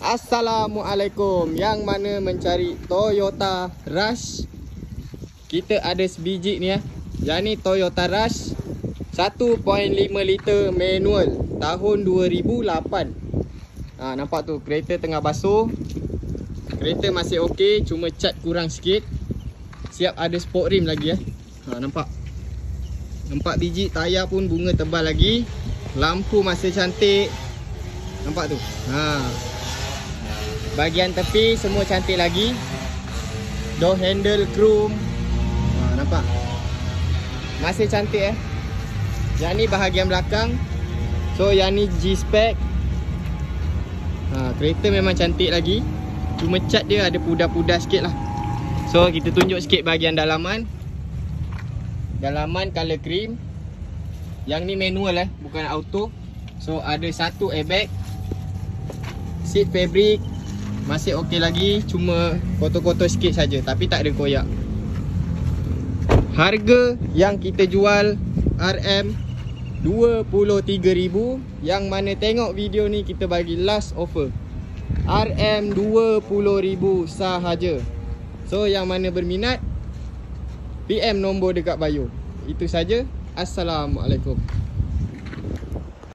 Assalamualaikum. Yang mana mencari Toyota Rush, kita ada sebiji ni ya. Yang ni Toyota Rush 1.5 liter manual tahun 2008. Nampak tu kereta tengah basuh. Kereta masih okey, cuma cat kurang sikit. Siap ada sport rim lagi ya. Nampak biji tayar pun bunga tebal lagi. Lampu masih cantik. Nampak tu. Bahagian tepi semua cantik lagi. Door handle chrome. Nampak masih cantik Yang ni bahagian belakang. So yang ni G-spec. Kereta memang cantik lagi. Cuma cat dia ada pudar-pudar sikit lah. So kita tunjuk sikit bahagian dalaman. Dalaman color cream. Yang ni manual bukan auto. So ada satu airbag. Seat fabric masih okey lagi, cuma kotor-kotor sikit saja, tapi tak ada koyak. Harga yang kita jual RM23,000. Yang mana tengok video ni kita bagi last offer RM20,000 sahaja. So yang mana berminat PM nombor dekat bio. Itu saja. Assalamualaikum.